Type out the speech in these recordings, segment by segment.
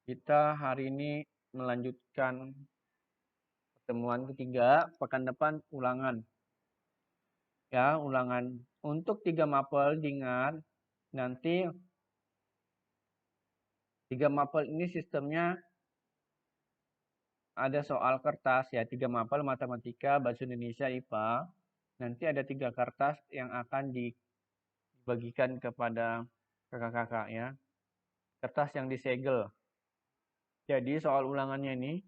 Kita hari ini melanjutkan pertemuan ketiga, pekan depan ulangan. Ya, ulangan. Untuk 3 mapel diingat, nanti 3 mapel ini sistemnya ada soal kertas ya, 3 mapel matematika, bahasa Indonesia, IPA. Nanti ada 3 kertas yang akan dibagikan kepada kakak-kakak ya. Kertas yang disegel. Jadi soal ulangannya ini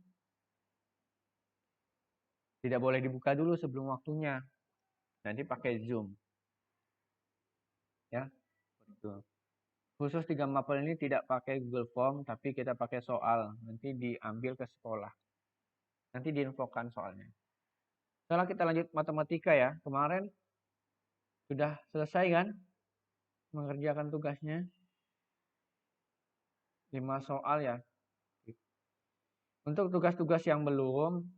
tidak boleh dibuka dulu sebelum waktunya. Nanti pakai Zoom. Ya, betul. Khusus 3 mapel ini tidak pakai Google Form, tapi kita pakai soal. Nanti diambil ke sekolah. Nanti diinfokan soalnya. Setelah kita lanjut matematika ya. Kemarin sudah selesai kan mengerjakan tugasnya. 5 soal ya. Untuk tugas-tugas yang belum,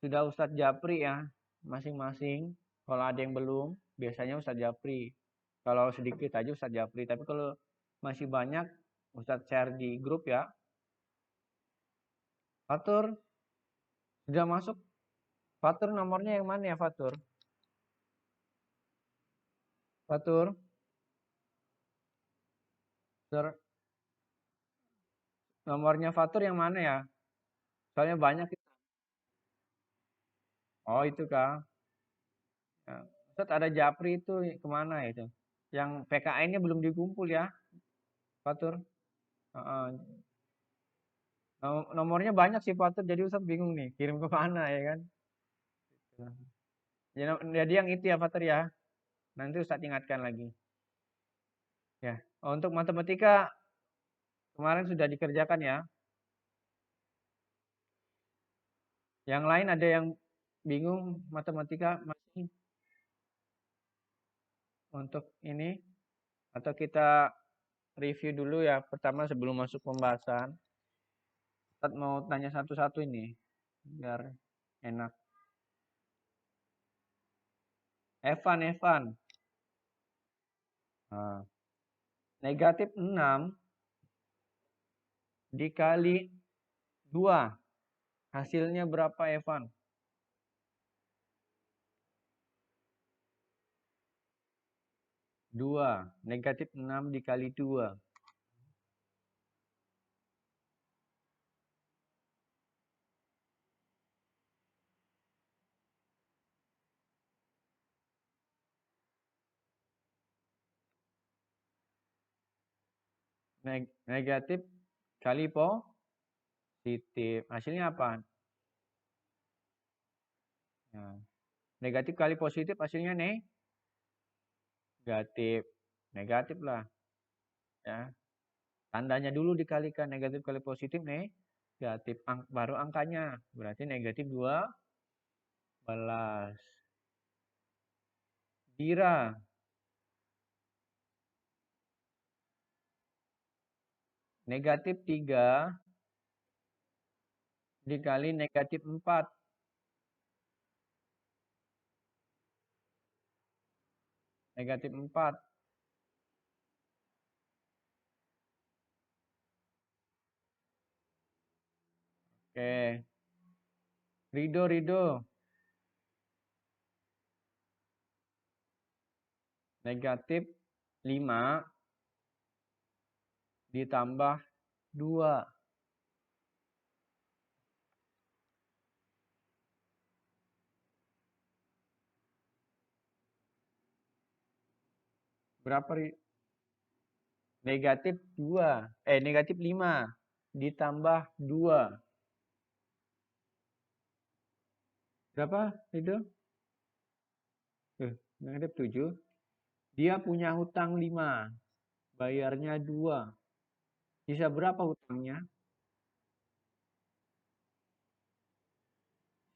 sudah Ustadz Japri ya. Masing-masing. Kalau ada yang belum, biasanya Ustadz Japri. Kalau sedikit aja Ustadz Japri. Tapi kalau masih banyak, Ustadz share di grup ya. Fatur, sudah masuk? Fatur nomornya yang mana ya Fatur? Fatur, nomornya Fatur yang mana ya? Soalnya banyak. Oh itu kah? Ya. Ustaz ada Japri itu kemana itu? Yang PKN-nya belum dikumpul ya, Fatur. Heeh. Nomornya banyak sih Fatur, jadi Ustaz bingung nih, kirim ke mana ya kan? Jadi yang itu ya Fatur ya. Nanti Ustaz ingatkan lagi. Ya. Untuk matematika kemarin sudah dikerjakan ya. Yang lain ada yang bingung matematika masih untuk ini atau kita review dulu ya pertama sebelum masuk pembahasan. Ustaz mau tanya satu-satu ini biar enak. Evan. Nah, negatif 6 dikali 2. Hasilnya berapa Evan? 2. Negatif 6 dikali 2. Negatif kali positif. Hasilnya apa? Nah, negatif kali positif hasilnya negatif. Negatif lah. Ya. Tandanya dulu dikalikan negatif kali positif negatif. Baru angkanya. Berarti negatif 12. Dira. Negatif 3 dikali negatif 4. Negatif 4. Oke. Rido. Negatif 5 ditambah 2. Berapa? Negatif 2. Negatif 5 ditambah 2. Berapa itu? Negatif 7. Dia punya hutang 5. Bayarnya 2. Sisa berapa hutangnya?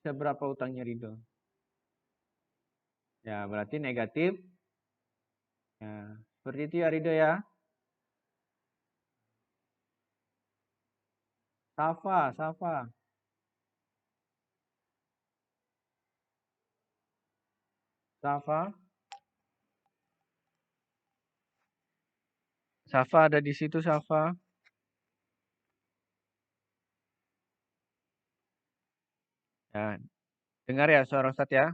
Sisa berapa hutangnya Rido? Ya, berarti negatif. Ya, seperti itu ya Rido ya. Safa. Safa ada di situ Safa. Ya, dengar ya suara Ustadz ya.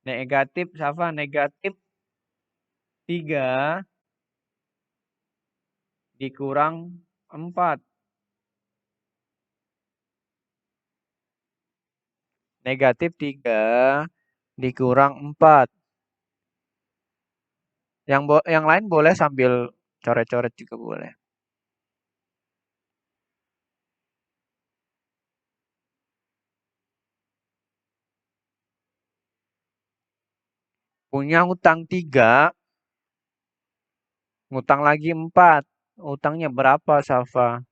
Negatif, Safa, negatif 3 dikurang 4. Negatif 3 dikurang 4. Yang lain boleh sambil coret-coret juga boleh. Punya hutang 3, ngutang lagi 4. Utangnya berapa, Safa?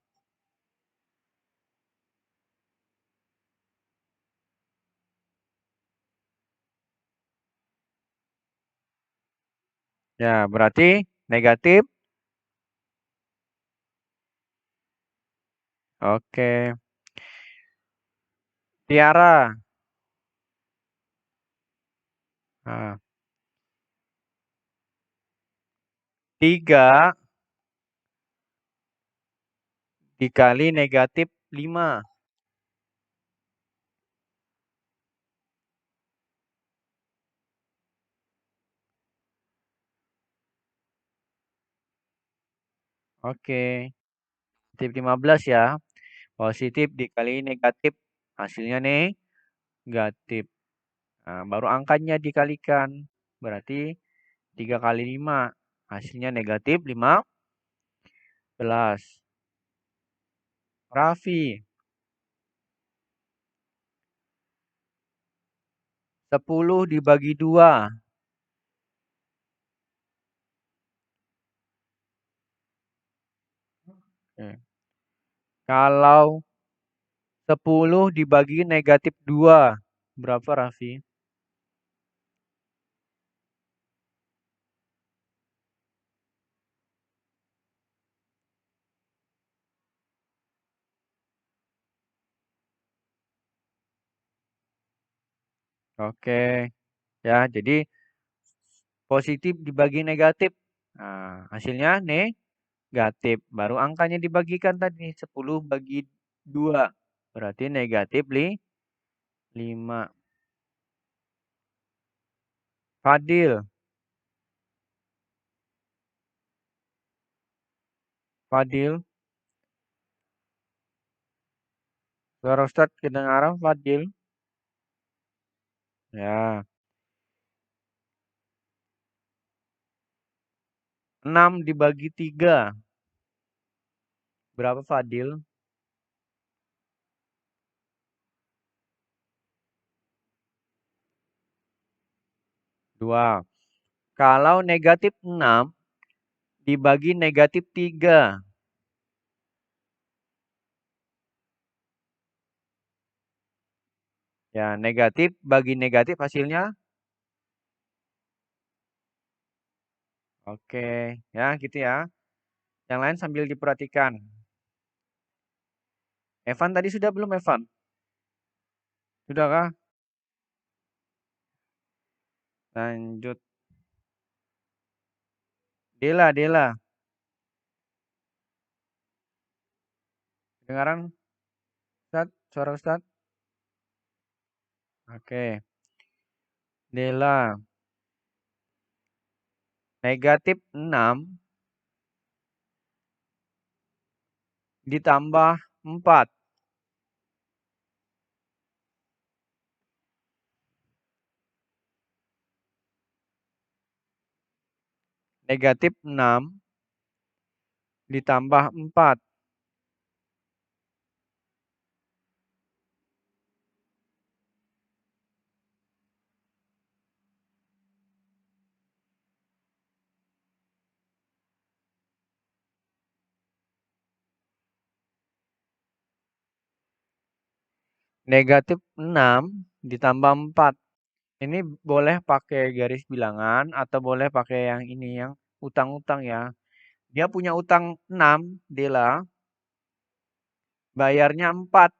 Ya, berarti negatif. Oke. Tiara. Nah, 3 dikali negatif 5. Oke. Negatif 15 ya. Positif dikali negatif. Hasilnya negatif. Nah, baru angkanya dikalikan. Berarti 3 kali 5. Hasilnya negatif 15. Raffi. 10 dibagi 2. Oke. Kalau 10 dibagi negatif 2. Berapa, Raffi? Oke. Ya, jadi positif dibagi negatif. Nah, hasilnya negatif. Baru angkanya dibagikan tadi. 10 bagi 2. Berarti negatif 5. Fadil. Fadil. Suara Ustadz kedengaran, Fadil. Ya. 6 dibagi 3. Berapa, Fadil? 2. Kalau negatif 6 dibagi negatif 3. Ya, negatif bagi negatif hasilnya. Oke, ya gitu ya. Yang lain sambil diperhatikan. Evan tadi sudah belum, Evan? Sudahkah? Lanjut. Dela, Dela. Dengaran, Ustadz? Suara Ustadz? Oke. Dela. Negatif 6 ditambah 4. Negatif 6 ditambah 4. Negatif 6 ditambah 4. Ini boleh pakai garis bilangan atau boleh pakai yang ini, yang utang-utang ya. Dia punya utang 6, Dela. Bayarnya 4.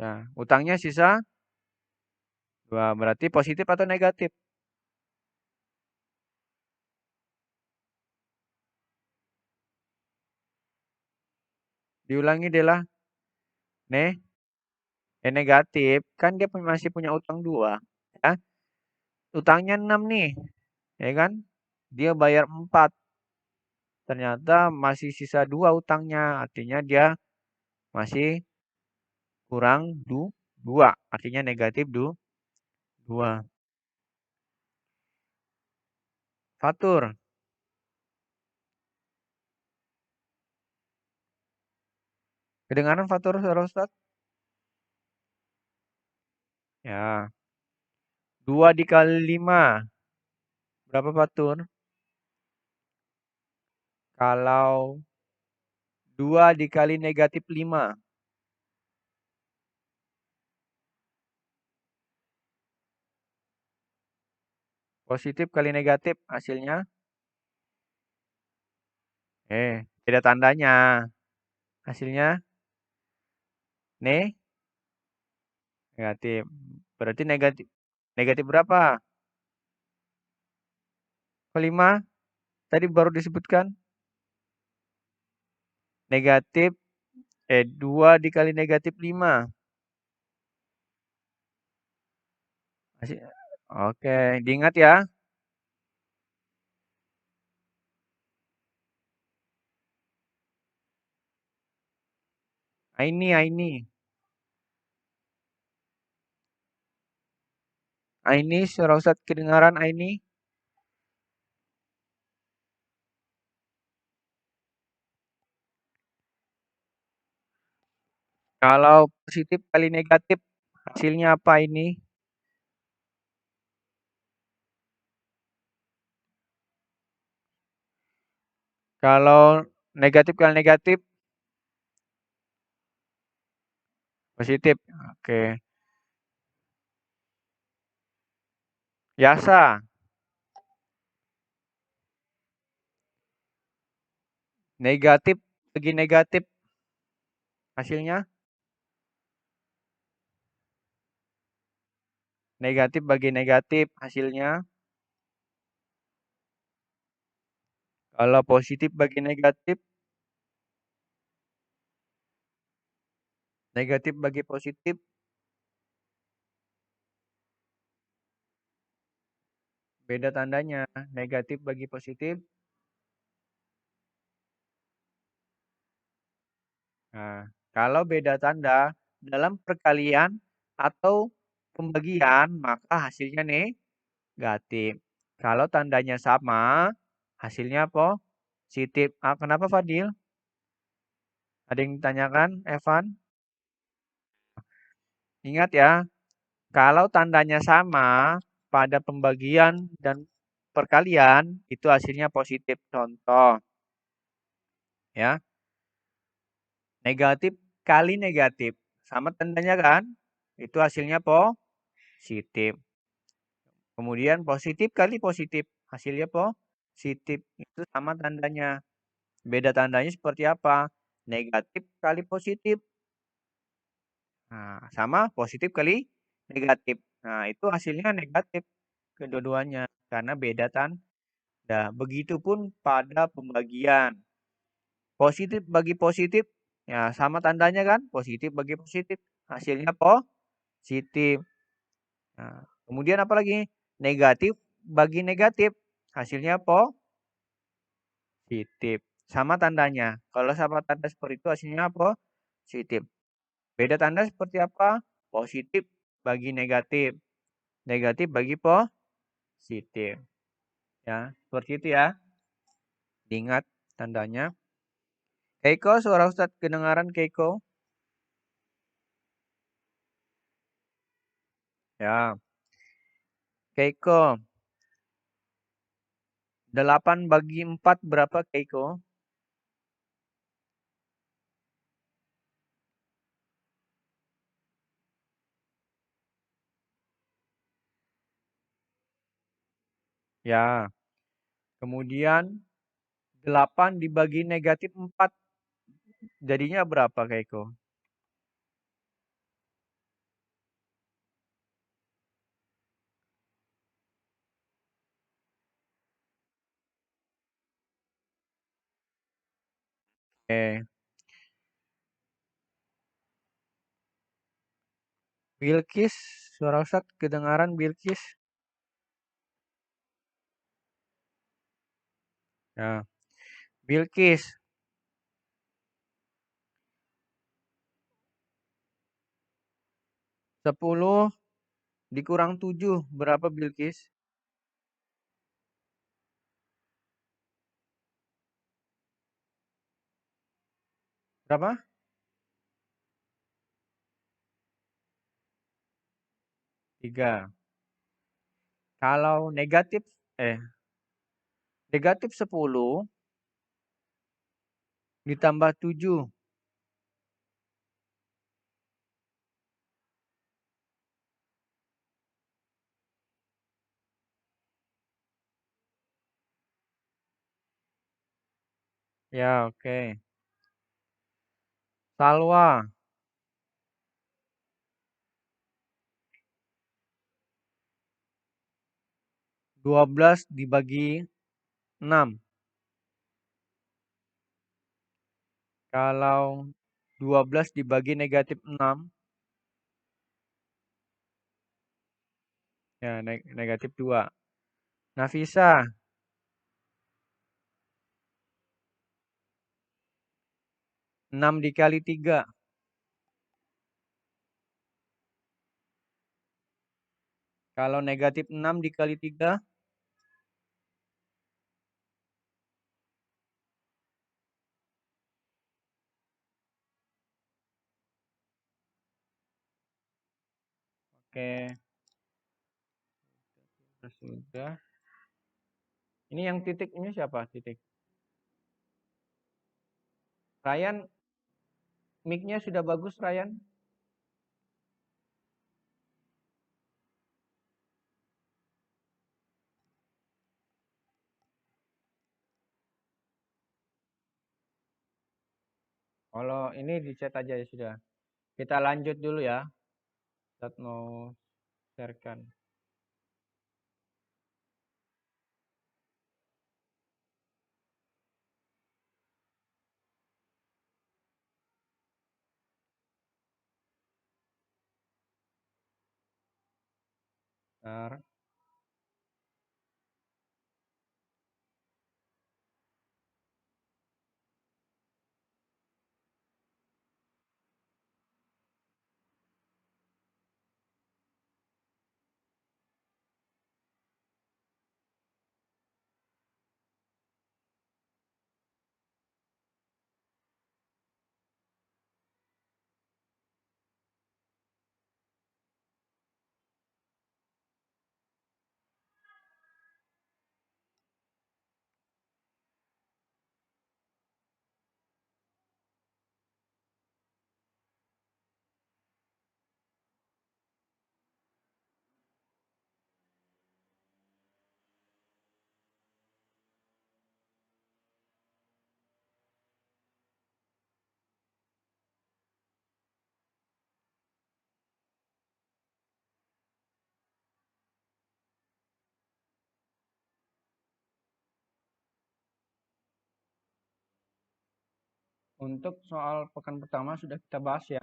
Nah, utangnya sisa 2. Berarti positif atau negatif? Diulangi deh lah. Negatif. Kan dia masih punya utang 2. Ya. Utangnya 6 nih. Ya kan? Dia bayar 4. Ternyata masih sisa 2 utangnya. Artinya dia masih kurang 2. Artinya negatif 2. Fatur. Kedengaran fatur, saudara Ustaz? Ya. 2 dikali 5. Berapa fatur? Kalau 2 dikali negatif 5. Positif kali negatif hasilnya. Beda tandanya. Hasilnya negatif. Berarti negatif. Negatif berapa? 5. Tadi baru disebutkan. Negatif 2 dikali negatif 5. Oke, diingat ya. Aini, Aini. Aini, suara Ustadz kedengaran Aini? Kalau positif kali negatif, hasilnya apa ini? Kalau negatif kali negatif, positif. Oke. Biasa. Negatif bagi negatif, hasilnya negatif bagi negatif, hasilnya. Kalau positif bagi negatif, negatif bagi positif, beda tandanya. Negatif bagi positif. Nah, kalau beda tanda dalam perkalian atau pembagian, maka hasilnya negatif. Kalau tandanya sama, hasilnya positif. Kenapa Fadil? Ada yang ditanyakan, Evan? Ingat ya, kalau tandanya sama pada pembagian dan perkalian, itu hasilnya positif. Contoh, ya, negatif kali negatif. Sama tandanya kan? Itu hasilnya positif. Kemudian positif kali positif. Hasilnya positif. Itu sama tandanya. Beda tandanya seperti apa? Negatif kali positif. Nah, sama positif kali negatif. Nah, itu hasilnya negatif kedua-duanya karena beda tanda. Begitupun pada pembagian. Positif bagi positif, ya sama tandanya kan? Positif bagi positif. Hasilnya positif. Nah, kemudian apa lagi? Negatif bagi negatif. Hasilnya positif. Sama tandanya. Kalau sama tanda seperti itu hasilnya positif. Beda tanda seperti apa? Positif bagi negatif. Negatif bagi positif. Ya, seperti itu ya. Diingat tandanya. Keiko, suara Ustadz kedengaran Keiko? Ya. Keiko, 8 bagi 4 berapa Keiko? Ya. Kemudian 8 dibagi negatif 4 jadinya berapa Keiko? Oke. Bilqis, suara Ustadz kedengaran Bilqis. Ya, Bilqis. 10 dikurang 7 berapa Bilqis? Berapa? 3. Kalau negatif 10 ditambah 7. Ya, oke. Salwa 12 dibagi 6. Kalau 12 dibagi negatif 6, ya negatif 2. Nafisa 6 dikali 3. Kalau negatif 6 dikali 3, oke, sudah. Ini yang titik ini siapa? Titik. Ryan, mic-nya sudah bagus, Ryan? Kalau ini di chat aja ya sudah. Kita lanjut dulu ya. Ustadz mau sharekan. Bentar. Untuk soal pekan pertama sudah kita bahas ya.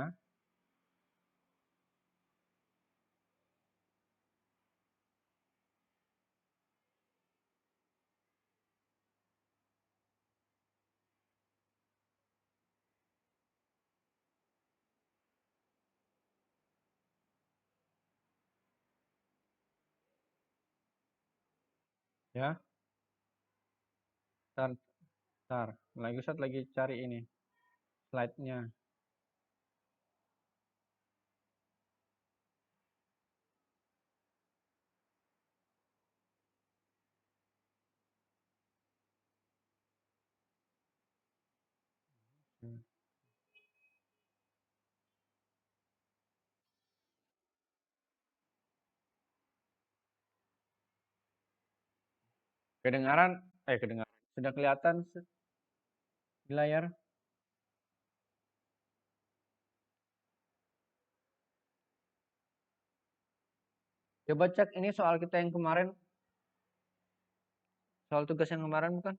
Ya, bentar, bentar. Lagi Ustadz lagi cari ini slide-nya. Hmm. Kedengaran? Kedengaran. Sudah kelihatan di layar? Coba cek ini soal kita yang kemarin. Soal tugas yang kemarin bukan?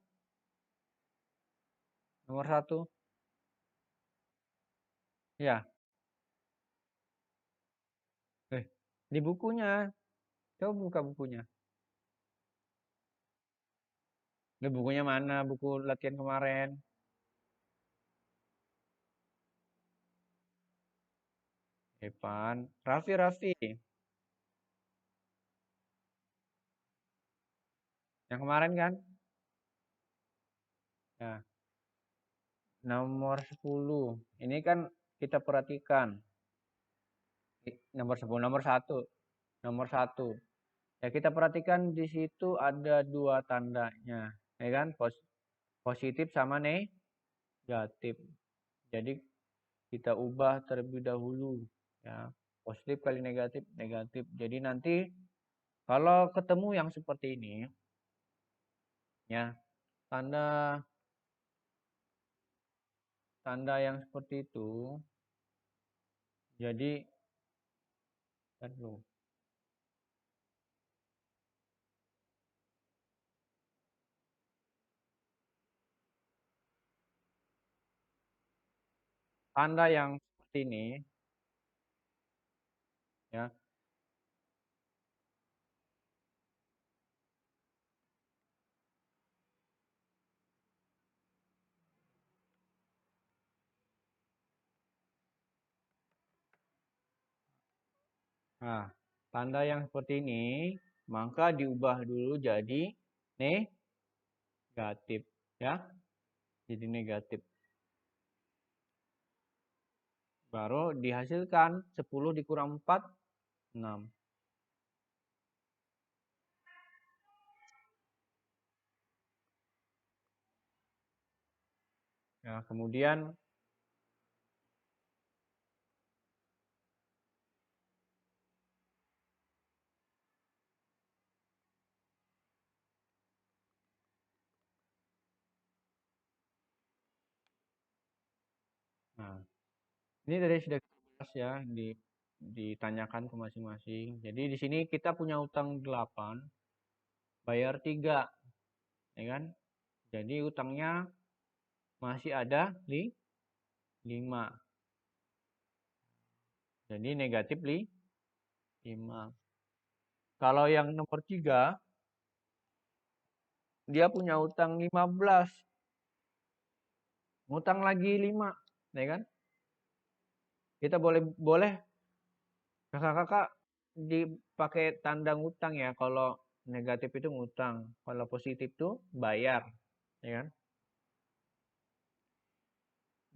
Nomor 1. Ya, Di bukunya. Coba buka bukunya. Di bukunya mana? Buku latihan kemarin. Evan. Raffi, Raffi. Yang kemarin kan? Ya, nomor 10. Ini kan kita perhatikan. Nomor 10, nomor satu. Nomor satu. Ya, kita perhatikan di situ ada dua tandanya. Ya kan? Positif sama negatif. Jadi kita ubah terlebih dahulu. Ya, positif kali negatif, negatif. Jadi nanti kalau ketemu yang seperti ini, ya, tanda tanda yang seperti itu, jadi aduh, tanda yang seperti ini, ya. Nah, tanda yang seperti ini, maka diubah dulu jadi negatif, ya. Jadi negatif. Baru dihasilkan 10 dikurang 4, 6. Ya, kemudian nah, ini tadi sudah kita bahas ya, ditanyakan ke masing-masing. Jadi di sini kita punya utang 8, bayar 3, ya kan? Jadi utangnya masih ada 5. Jadi negatif 5. Kalau yang nomor 3, dia punya utang 15, ngutang lagi 5, ya kan? Kita boleh boleh kakak-kakak dipakai tanda ngutang ya. Kalau negatif itu ngutang, kalau positif itu bayar, ya kan?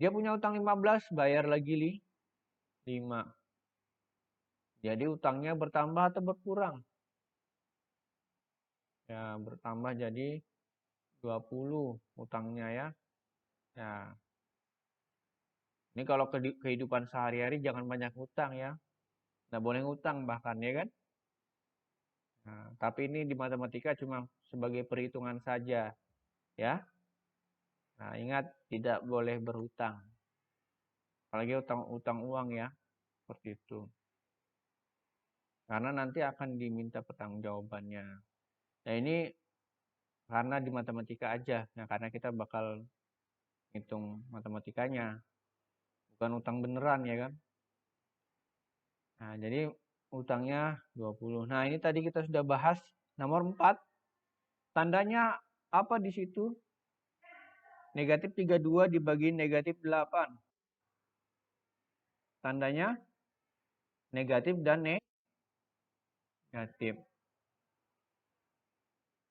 Dia punya utang 15, bayar lagi 5. Jadi utangnya bertambah atau berkurang? Ya, bertambah jadi 20 utangnya ya. Ya, ini kalau kehidupan sehari-hari jangan banyak utang ya. Nggak boleh ngutang bahkan ya kan. Nah, tapi ini di matematika cuma sebagai perhitungan saja ya. Nah, ingat tidak boleh berhutang. Apalagi utang uang ya, seperti itu. Karena nanti akan diminta pertanggungjawabannya. Nah, ini karena di matematika aja. Nah, karena kita bakal hitung matematikanya, bukan utang beneran ya kan. Nah, jadi utangnya 20. Nah, ini tadi kita sudah bahas nomor 4. Tandanya apa di situ? Negatif 32 dibagi negatif 8. Tandanya negatif dan negatif.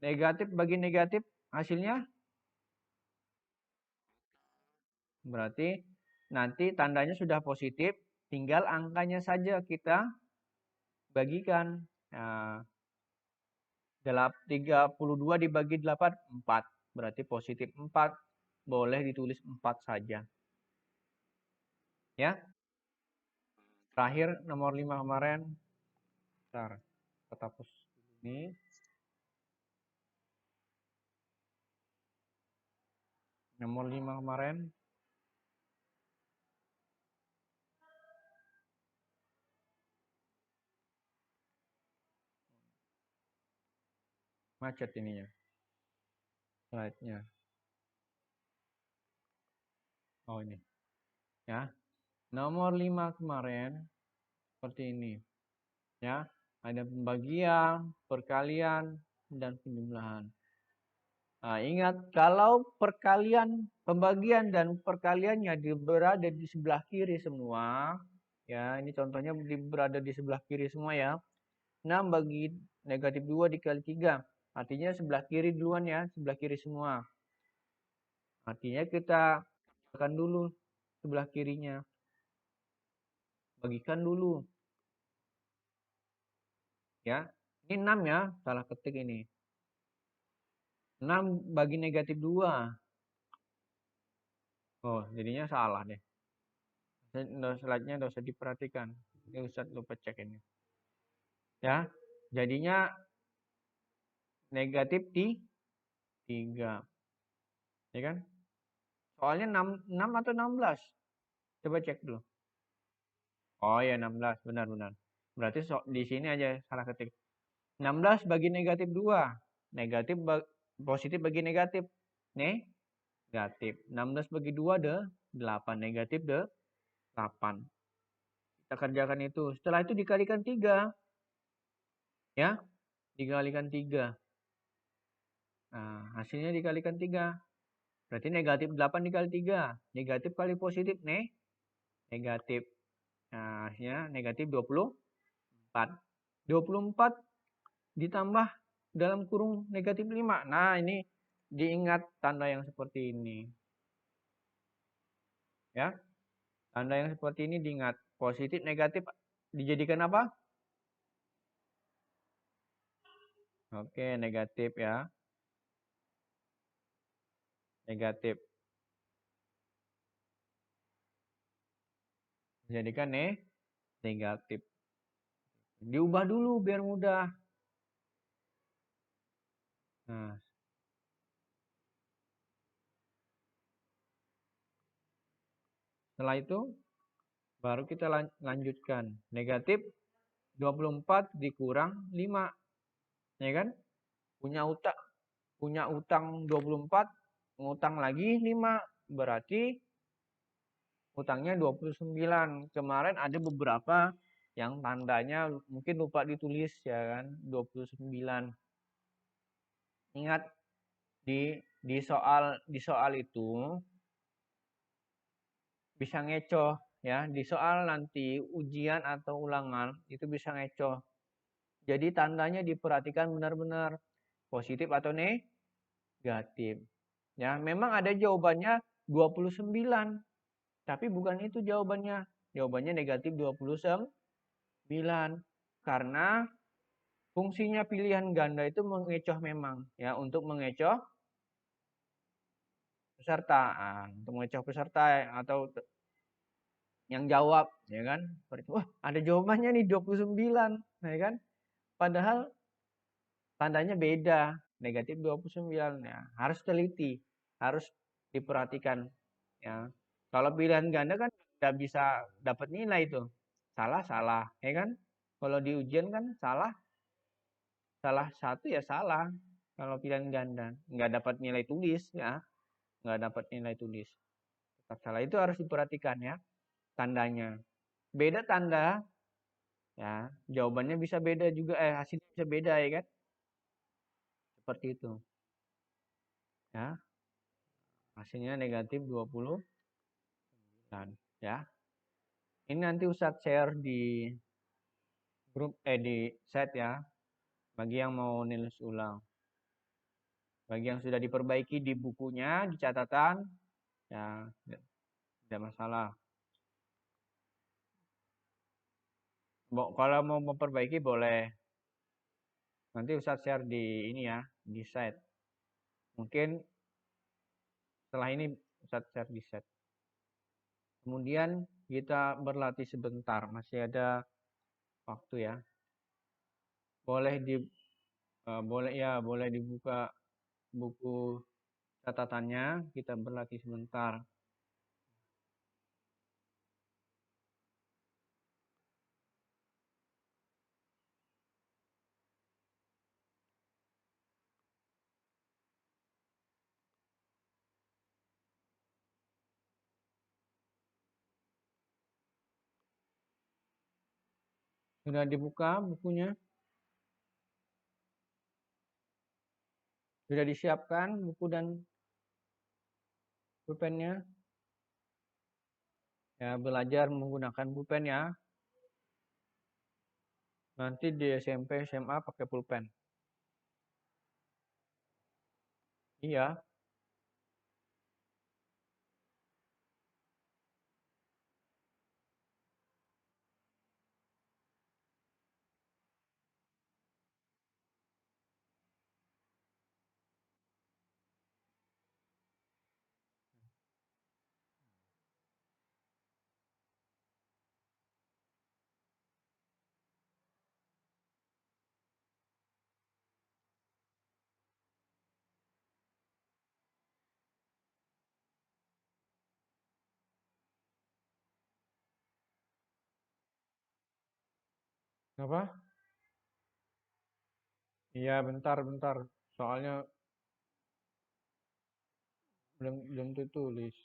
Negatif bagi negatif hasilnya berarti nanti tandanya sudah positif, tinggal angkanya saja kita bagikan. Nah, 32 dibagi 8, 4. Berarti positif 4. Boleh ditulis 4 saja. Ya. Terakhir nomor 5 kemarin. Bentar. Kita hapus ini. Nomor 5 kemarin. Macet ininya. Slide-nya. Oh ini. Ya. Nomor 5 kemarin. Seperti ini. Ya, ada pembagian, perkalian, dan penjumlahan. Nah, ingat kalau pembagian dan perkaliannya berada di sebelah kiri semua, ya ini contohnya berada di sebelah kiri semua ya. 6 bagi negatif 2 dikali 3. Artinya sebelah kiri duluan ya, sebelah kiri semua. Artinya kita bagikan dulu sebelah kirinya. Bagikan dulu ya. Ini 6 ya, salah ketik ini. 6 bagi negatif 2. Oh, jadinya salah deh. Slide-nya nggak usah diperhatikan. Ini Ustadz lupa cek ini. Ya, jadinya negatif di 3. Ya kan? Soalnya 6 atau 16? Coba cek dulu. Oh ya 16, benar-benar. Berarti di sini aja salah ketik. 16 bagi negatif 2. Negatif positif bagi negatif. Negatif. 16 bagi 2 8. Negatif 8. Kita kerjakan itu. Setelah itu dikalikan 3. Ya, dikalikan 3. Nah, hasilnya dikalikan 3. Berarti negatif 8 dikali 3. Negatif kali positif, negatif. Nah, hasilnya negatif 24. 24 ditambah dalam kurung negatif 5. Nah, ini diingat tanda yang seperti ini. Ya, tanda yang seperti ini diingat. Positif, negatif dijadikan apa? Oke, negatif ya. Negatif. Dijadikan negatif. Diubah dulu biar mudah. Nah, setelah itu baru kita lanjutkan. Negatif 24 dikurang 5. Ya kan? Punya utang 24, ngutang lagi 5. Berarti utangnya 29. Kemarin ada beberapa yang tandanya mungkin lupa ditulis ya kan, 29. Ingat di soal itu bisa ngecoh ya, di soal nanti ujian atau ulangan itu bisa ngecoh. Jadi tandanya diperhatikan benar-benar positif atau negatif. Ya, memang ada jawabannya 29, tapi bukan itu jawabannya. Jawabannya negatif 29. Karena fungsinya pilihan ganda itu mengecoh memang ya, untuk mengecoh peserta. Untuk mengecoh peserta atau yang jawab ya kan. Wah, ada jawabannya nih 29, ya kan? Padahal tandanya beda, negatif 29 ya. Harus teliti, harus diperhatikan ya. Kalau pilihan ganda kan nggak bisa dapat nilai itu. Salah, salah, ya kan? Kalau di ujian kan salah, salah satu ya salah. Kalau pilihan ganda nggak dapat nilai tulis ya, nggak dapat nilai tulis. Tetap salah, itu harus diperhatikan ya, tandanya. Beda tanda ya, jawabannya bisa beda juga, hasilnya bisa beda ya kan? Seperti itu. Ya, hasilnya negatif 29 ya. Ini nanti Ustadz share di grup di chat ya, bagi yang mau nulis ulang. Bagi yang sudah diperbaiki di bukunya, di catatan, ya tidak masalah. Kalau mau memperbaiki boleh. Nanti Ustadz share di ini ya, di chat. Mungkin setelah ini Ustadz share di chat. Kemudian kita berlatih sebentar, masih ada waktu ya. Boleh dibuka buku catatannya, kita berlatih sebentar. Sudah dibuka bukunya? Sudah disiapkan buku dan pulpennya? Ya, belajar menggunakan pulpen ya. Nanti di SMP, SMA pakai pulpen. Iya, apa? Iya, bentar. Soalnya belum ditulis.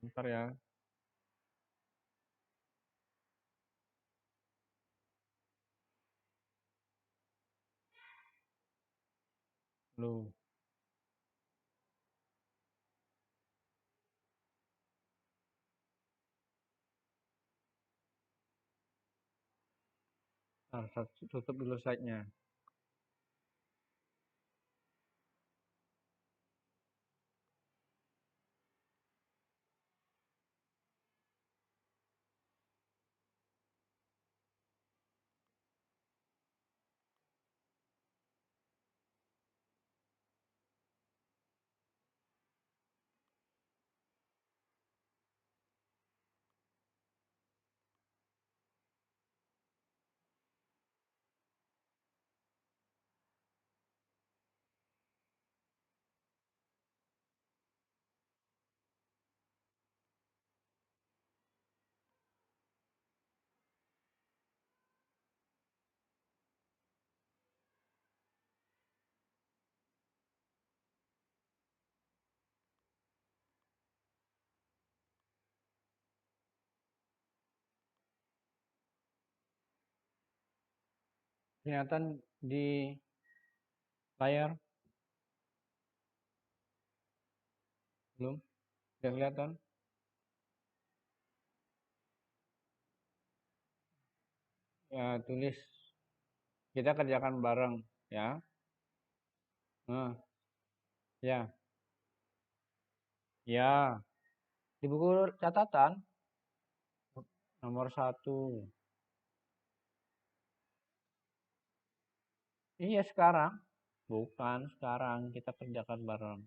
Bentar ya. Lu. Ntar, tutup dulu slide-nya. Kelihatan di layar? Belum? Udah kelihatan? Ya, tulis. Kita kerjakan bareng, ya. Nah, ya. Ya, di buku catatan nomor 1. Iya, sekarang. Bukan, sekarang kita kerjakan bareng.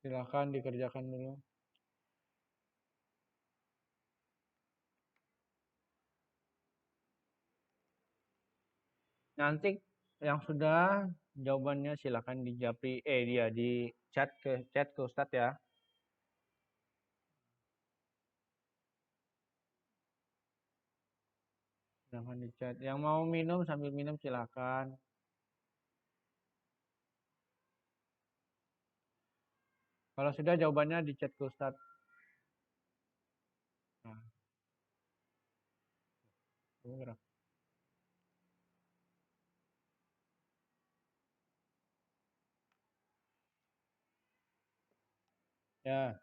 Silahkan dikerjakan dulu. Nanti yang sudah jawabannya silahkan di japri, dia di chat ke Ustadz ya. Silahkan di chat. Yang mau minum sambil minum silahkan. Kalau sudah jawabannya di chat ke Ustadz. Nah, tunggu gerak. Ya,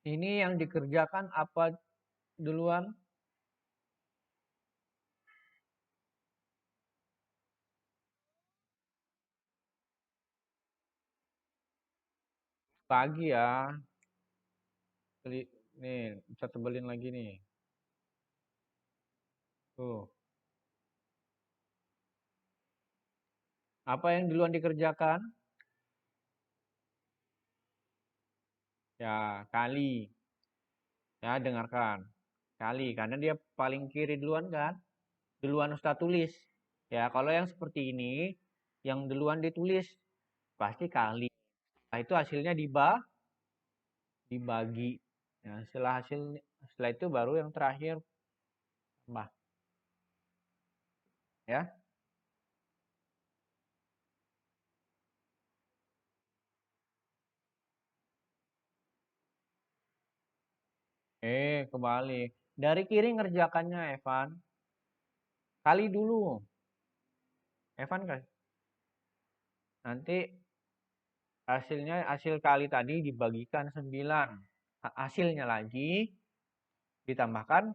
ini yang dikerjakan apa duluan? Pagi ya. Nih, bisa tebelin lagi nih. Tuh. Apa yang duluan dikerjakan? Ya, kali. Ya, dengarkan. Kali, karena dia paling kiri duluan kan. Duluan Ustaz tulis. Ya, kalau yang seperti ini, yang duluan ditulis, pasti kali. Nah, itu hasilnya dibagi. Nah, setelah itu baru yang terakhir tambah. Ya. Kebalik. Dari kiri ngerjakannya, Evan. Kali dulu. Evan kan. Nanti hasil kali tadi dibagikan 9. Hasilnya lagi ditambahkan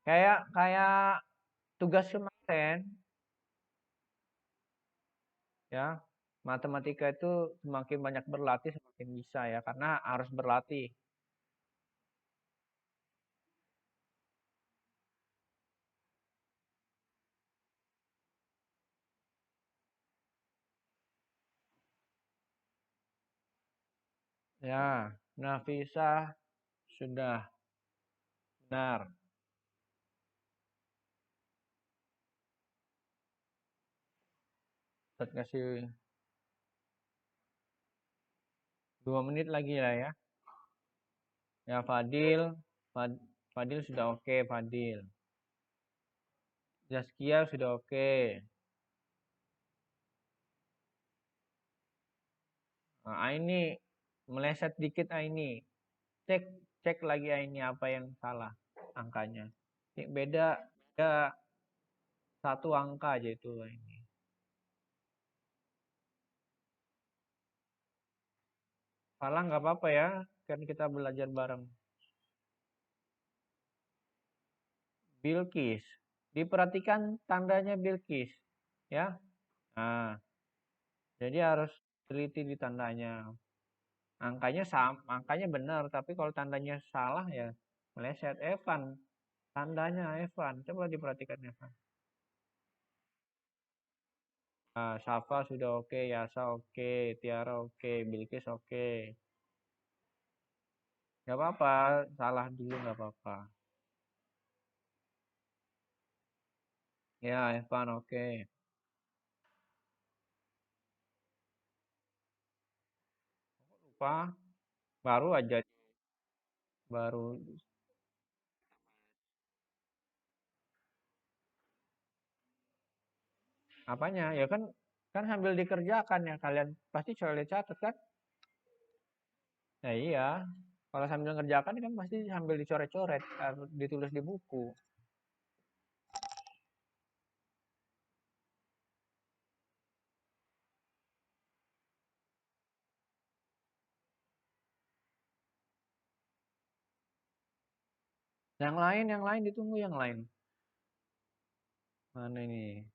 kayak kayak tugas kemarin ya. Matematika itu semakin banyak berlatih semakin bisa ya karena harus berlatih. Ya, Nafisa sudah benar. Saya kasih 2 menit lagi lah ya. Ya Fadil sudah oke Fadil. Zaskia sudah oke. Nah, ini meleset dikit ini. Cek cek lagi ini apa yang salah angkanya. Ini beda satu angka aja itu ini. Salah nggak apa-apa ya, kan kita belajar bareng. Bilkis. Diperhatikan tandanya Bilkis, ya. Nah, jadi harus teliti di tandanya. Angkanya benar, tapi kalau tandanya salah ya meleset. Evan, tandanya Evan. Coba diperhatikan Evan. Safa sudah oke, Yasa oke, Tiara oke, Bilkis oke. Gak apa-apa, salah dulu gak apa-apa. Ya, Evan oke. Lupa, baru aja, baru apanya? Ya kan kan sambil dikerjakan ya kalian pasti coba catat kan? Ya iya. Kalau sambil ngerjakan kan pasti sambil dicoret-coret, ditulis di buku. Yang lain ditunggu yang lain. Mana ini?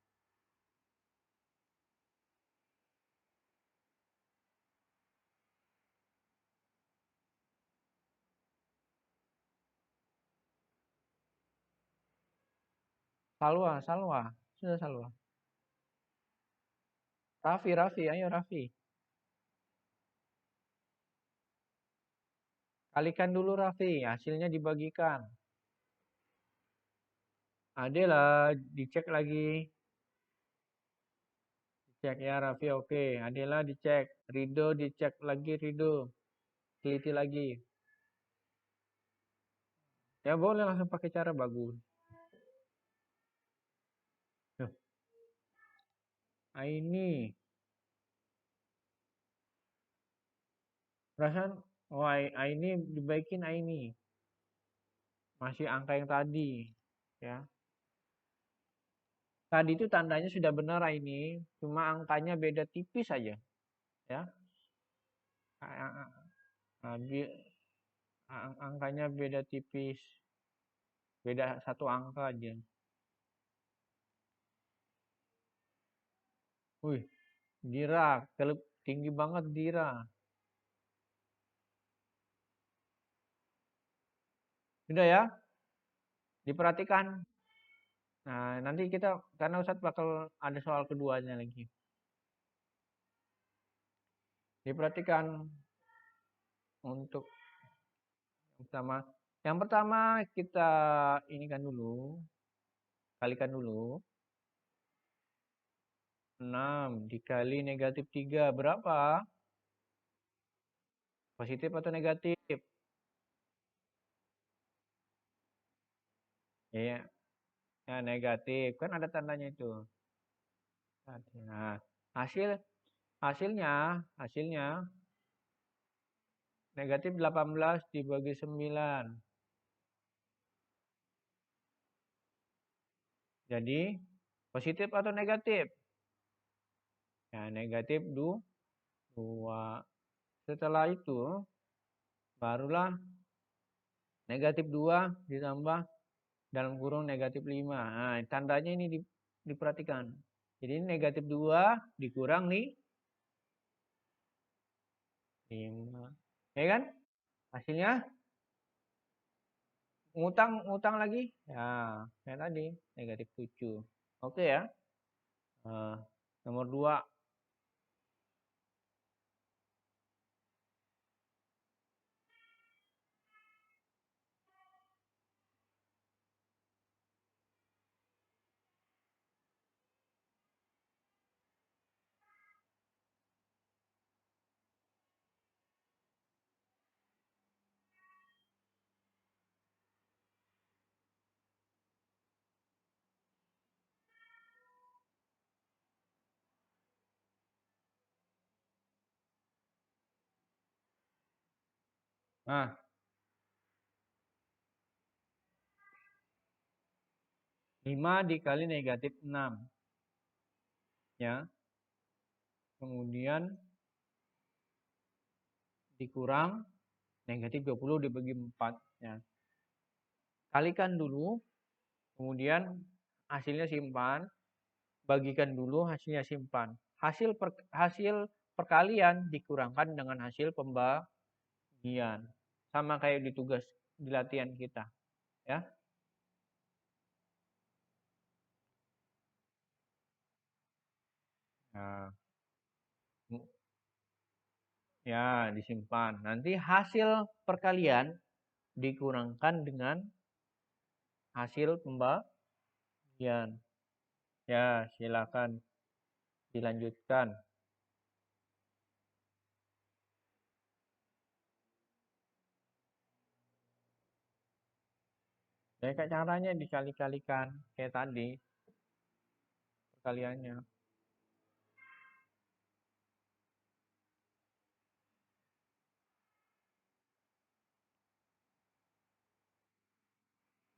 Salwa, Salwa. Sudah Salwa. Raffi, ayo Raffi. Kalikan dulu Raffi, hasilnya dibagikan. Adela, dicek lagi. Dicek ya Raffi, oke. Adela dicek. Rido dicek lagi Rido. Teliti lagi. Ya boleh langsung pakai cara bagus. Tuh, ini. Perasaan, oh ini dibaikin ini. Masih angka yang tadi. Ya. Tadi itu tandanya sudah benar ini. Cuma angkanya beda tipis saja. Ya. Ah, angkanya beda tipis. Beda satu angka aja. Wih, Dira. Tinggi banget Dira. Sudah ya? Diperhatikan. Nah, nanti kita, karena Ustadz bakal ada soal keduanya lagi. Diperhatikan untuk yang pertama. Yang pertama kita inikan dulu, kalikan dulu. 6 dikali negatif 3 berapa? Positif atau negatif? Iya, ya, negatif. Kan ada tandanya itu. Nah, hasil hasilnya hasilnya negatif 18 dibagi 9. Jadi positif atau negatif? Ya, negatif 2. Setelah itu barulah negatif 2 ditambah dalam kurung negatif 5. Nah, tandanya ini diperhatikan. Jadi negatif 2 dikurang nih 5. Ya kan? Hasilnya ngutang lagi. Ya, kayak tadi negatif 7. Oke ya. Nah, nomor 2. Nah, 5 dikali negatif 6. Ya. Kemudian dikurang negatif 20 dibagi 4. Ya. Kalikan dulu, kemudian hasilnya simpan. Bagikan dulu, hasilnya simpan. Hasil perkalian dikurangkan dengan hasil pembagian. Sama kayak di tugas di latihan kita, ya. Nah, ya disimpan. Nanti hasil perkalian dikurangkan dengan hasil pembagian. Ya, silakan dilanjutkan. Ya, kayak caranya dikali-kalikan kayak tadi perkaliannya.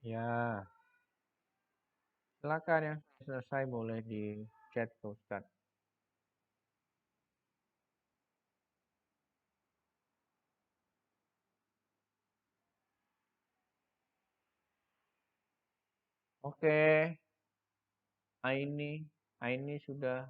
Ya, silakan ya. Selesai boleh di chat ke Ustaz. Oke, Aini sudah.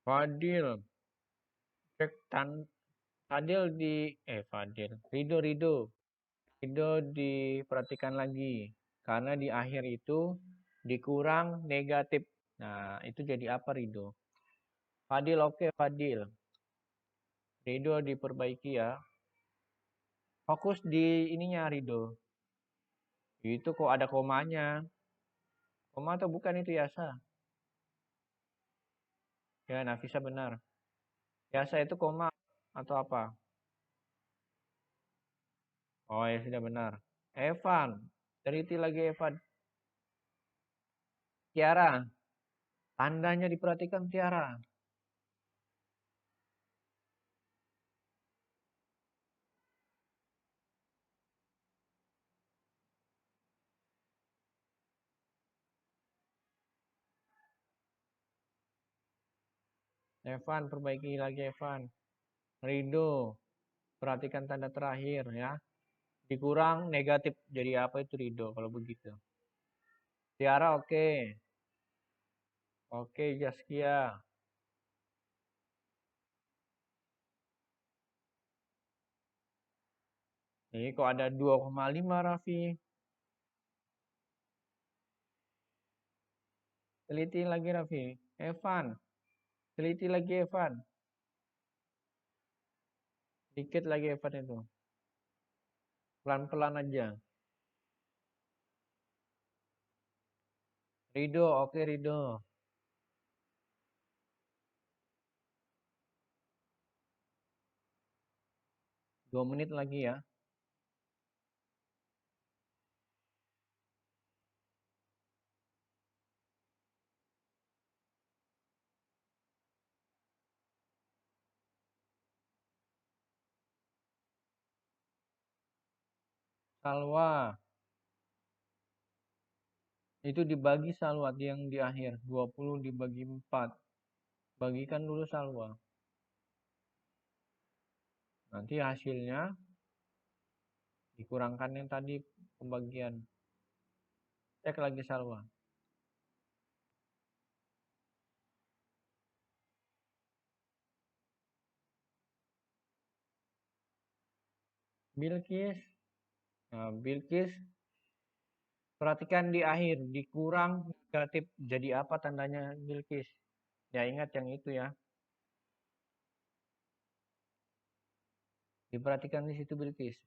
Fadil, cek Fadil Fadil, Rido diperhatikan lagi karena di akhir itu dikurang negatif. Nah, itu jadi apa Rido? Fadil, oke Fadil. Rido diperbaiki ya. Fokus di ininya Rido. Itu kok ada komanya. Koma atau bukan itu Yasa? Ya, Nafisa benar. Yasa itu koma atau apa? Oh ya sudah benar. Evan, teliti lagi Evan. Tiara, tandanya diperhatikan Tiara. Evan, perbaiki lagi Evan. Rido, Perhatikan tanda terakhir ya. Dikurang negatif. Jadi apa itu Rido kalau begitu? Tiara oke. Oke, Jaskia. Ini kok ada 2,5 Raffi. Teliti lagi Raffi. Evan. Teliti lagi Evan. Dikit lagi Evan itu. Pelan-pelan aja. Rido, oke Rido. Dua menit lagi ya. Salwa. Itu dibagi salwa yang di akhir. 20 dibagi 4. Bagikan dulu salwa. Nanti hasilnya dikurangkan yang tadi pembagian. Cek lagi salwa. Bilkis. Nah, Bilkis. Perhatikan di akhir. Dikurang negatif. Jadi apa tandanya Bilkis? Ya ingat yang itu ya. Diperhatikan di situ Bilkis.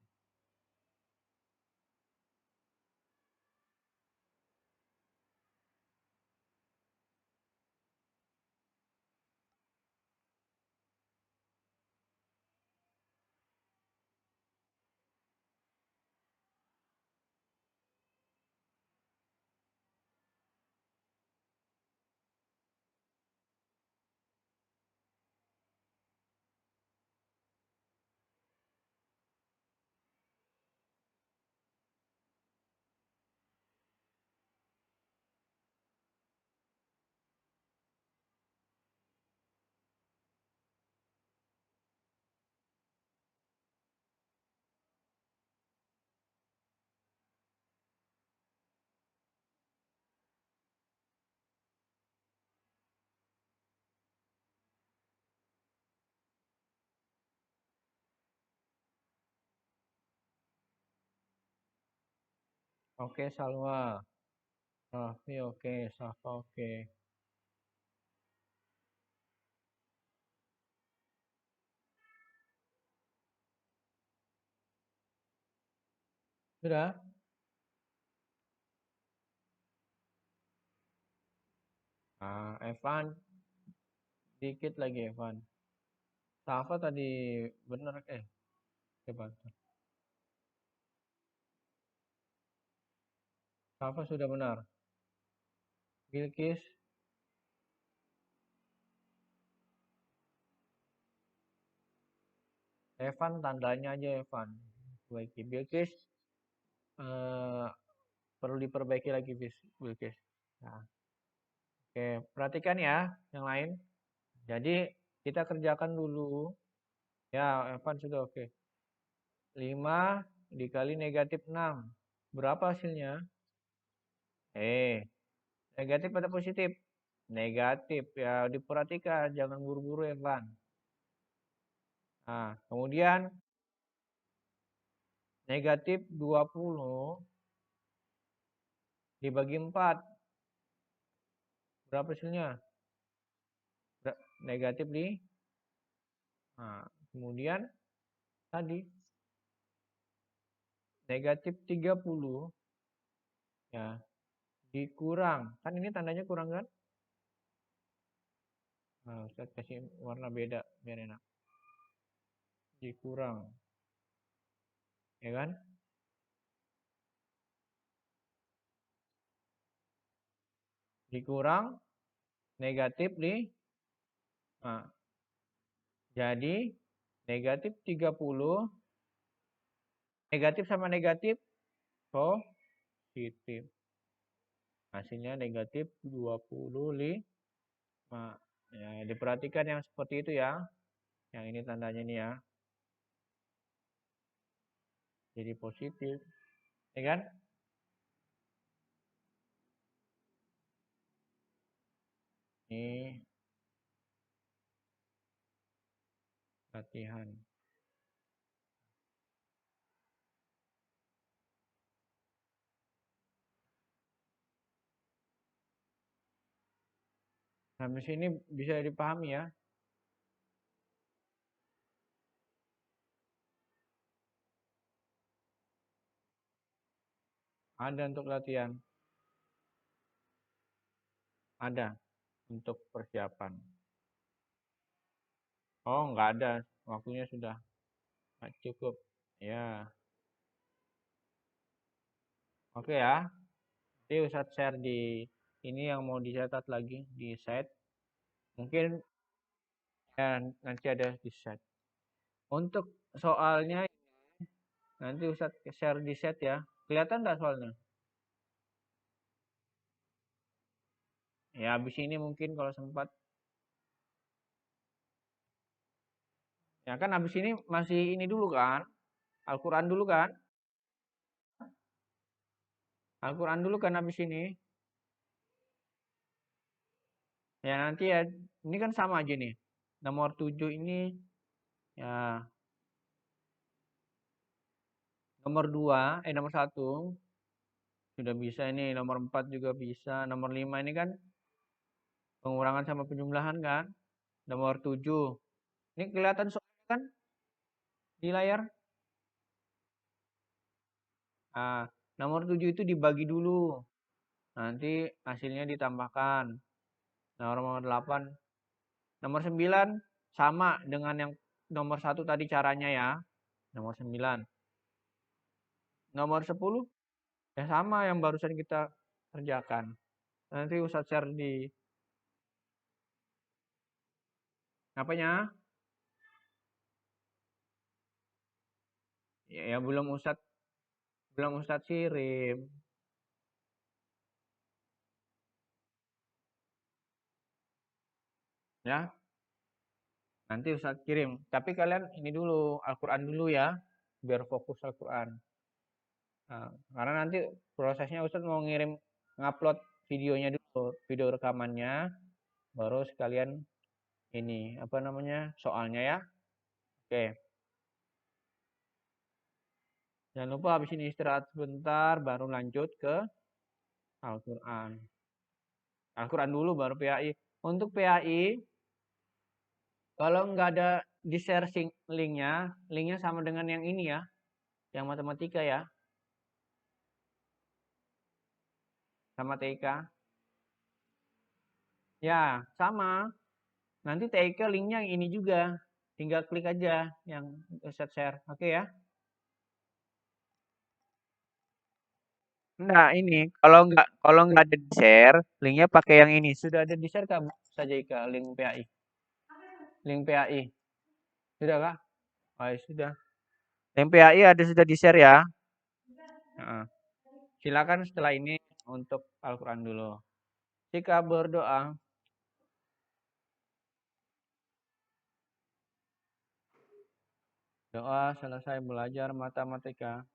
Oke Salwa. Raffi oke. Safa oke. Sudah? Nah, Evan. Dikit lagi Evan. Safa tadi bener. Coba. Safa sudah benar. Bilkis. Evan tandanya aja Evan. Baik, Bilkis. eh, Perlu diperbaiki lagi Bilkis. Nah, oke, perhatikan ya yang lain. Jadi kita kerjakan dulu. Ya, Evan sudah oke. 5 dikali negatif 6. Berapa hasilnya? Negatif atau positif? Negatif. Ya, diperhatikan. Jangan buru-buru Evan. Nah, kemudian negatif 20 dibagi 4. Berapa hasilnya? Negatif di. Nah, kemudian tadi negatif 30 ya dikurang. Kan ini tandanya kurang kan? Nah, Ustaz kasih warna beda biar enak. Dikurang. Ya kan? Dikurang negatif di. Nah, jadi negatif 30 negatif sama negatif positif. Hasilnya negatif 25. Ya, diperhatikan yang seperti itu ya. Yang ini tandanya nih ya. jadi positif, ya kan? Ini latihan. Habis ini bisa dipahami ya. Ada untuk latihan. Ada untuk persiapan. Oh, nggak ada. Waktunya sudah nggak cukup. Ya, oke ya. Jadi Ustadz share di ini yang mau dicatat lagi di set. Mungkin ya nanti ada di set. Untuk soalnya nanti Ustadz share di set ya. Kelihatan nggak soalnya? Ya, habis ini mungkin kalau sempat. Ya kan habis ini masih ini dulu kan? Al-Quran dulu kan? Al-Quran dulu kan habis ini. Ya nanti ya, ini kan sama aja nih. Nomor 7 ini ya nomor 2, nomor 1 sudah bisa ini, nomor 4 juga bisa, nomor 5 ini kan pengurangan sama penjumlahan kan? Nomor 7. Ini kelihatan soalnya kan di layar? Nah, nomor 7 itu dibagi dulu. Nanti hasilnya ditambahkan. Nomor 8, nomor 9 sama dengan yang nomor 1 tadi caranya ya. Nomor 9. Nomor 10 ya sama yang barusan kita kerjakan. Nanti Ustadz share di apanya? Ya, ya belum Ustadz kirim ya. Nanti Ustadz kirim. Tapi kalian ini dulu Al-Qur'an dulu ya, biar fokus Al-Qur'an. Nah, karena nanti prosesnya Ustadz mau ngirim ngupload videonya dulu, video rekamannya, baru sekalian ini apa namanya soalnya ya. Oke, jangan lupa habis ini istirahat sebentar, baru lanjut ke Al-Quran. Al-Quran dulu baru PAI. Untuk PAI, kalau nggak ada di share linknya sama dengan yang ini ya, yang matematika ya, sama TIK. Ya, sama. Nanti TIK linknya yang ini juga. Tinggal klik aja yang share. Oke ya. Nah, ini kalau nggak ada di share, linknya pakai yang ini. Sudah ada di share kamu saja Ika, link PAI. Link PAI. Sudah kah? Oh, ya sudah. Link PAI ada sudah di share ya. Heeh. Silakan setelah ini untuk Al-Quran dulu. Jika berdoa, doa selesai belajar matematika.